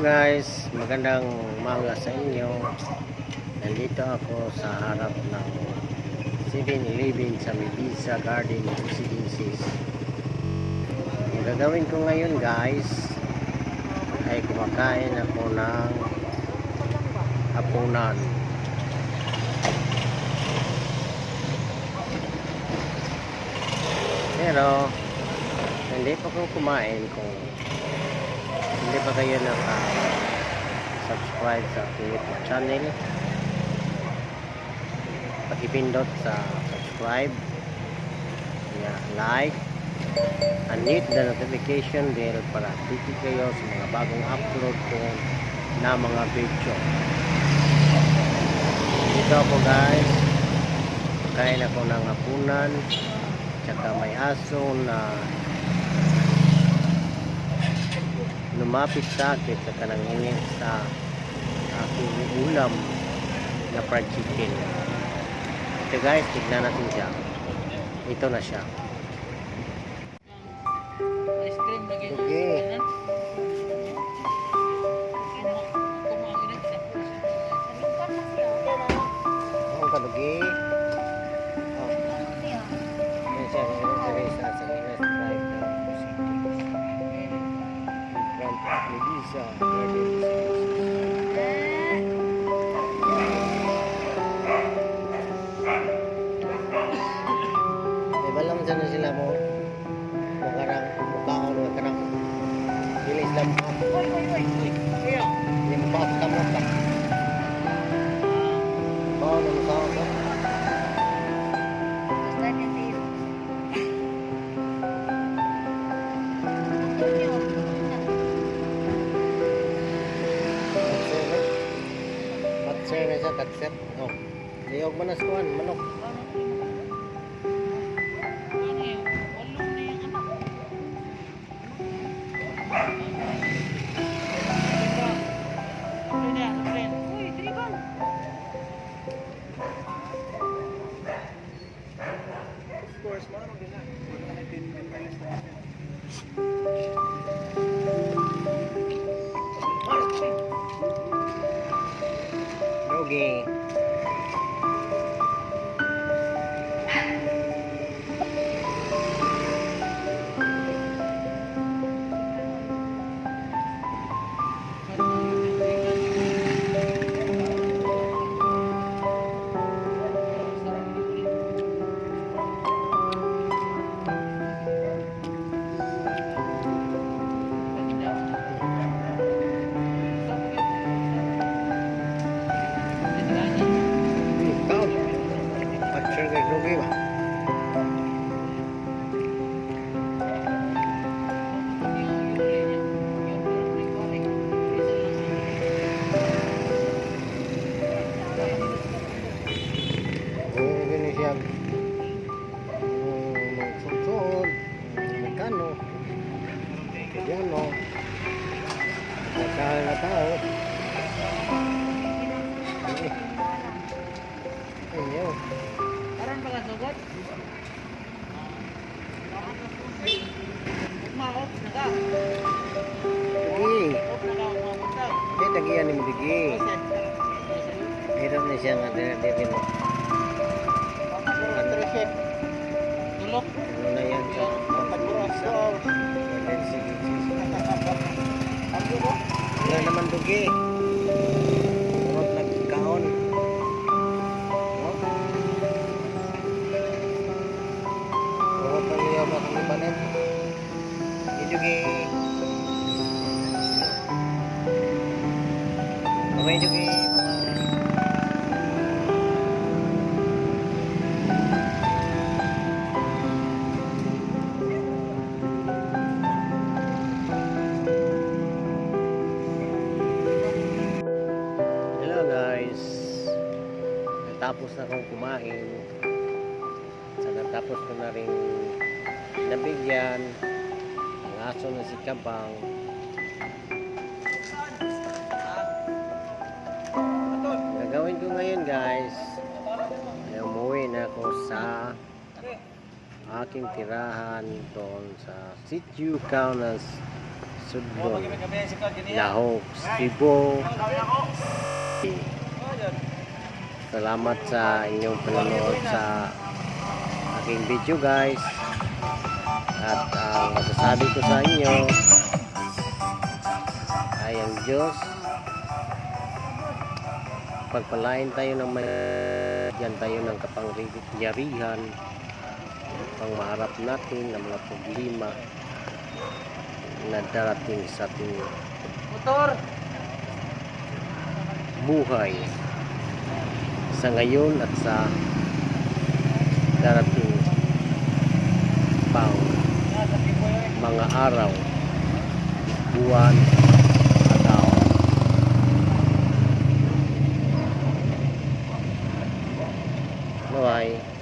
guys, magandang umaga sa inyo. Nandito ako sa harap ng 7-Eleven sa Mebisa Garden Residences. Ang gagawin ko ngayon guys ay kumakain ako ng hapunan. Pero hindi pa ko kumain kung hindi pa kayo naka-subscribe sa aking YouTube channel. Pakipindot sa subscribe, like, and hit the notification bell para update kayo sa mga bagong upload ko na mga video. Dito ako guys, kain ako ng hapunan, tsaka may aso na lumapit sa akin sa kanangingin sa aking ulam na fried chicken. Ito guys, tignan natin siya. Ito na siya. Ice cream lagi. Okay. Ang kalugi. Oh. Yan siya. Yan siya sa Ines Drive na from Mebisa Garden Residences. Balam sana sila mo karang mukhaon o karang bilis lang hindi mo pa katamot ka baon ang mukhaon mo tatser na siya tatser oh liyog manas kuhan manok okay. Magsunsod, magkano, yan o, nagkahal na tao. Ayaw. Parang pala sugot. Maot na ka. Digi, Off na ka mamunta. kaya tagiyan ni mo digi. Hirap na siya nga, dito mo. Tricep. Tulok. Ano na yan sa Pagpuraso. wala naman dugi. Urot nagkaon. Urot na liyaw na kami panin. Idugi. Kamay dugi. Tapos na akong kumain. Sa natapos ko na rin nabigyan ang aso na si Kabang. Gagawin ko ngayon guys ay umuwi na ako sa aking tirahan doon sa Sitio Kaunas Sudlong, Kami si Kag ganyan. Lahok, Cebu. Oh, yan. Salamat sa inyong panonood sa aking video guys. At ang masasabi ko sa inyo ay ang Diyos pagpalain tayo ng yan tayo ng kapangyarihan pang maharap natin ng mga problema na darating sa ating Motor. buhay sa ngayon at sa darating pang mga araw, buwan at taon. Bye.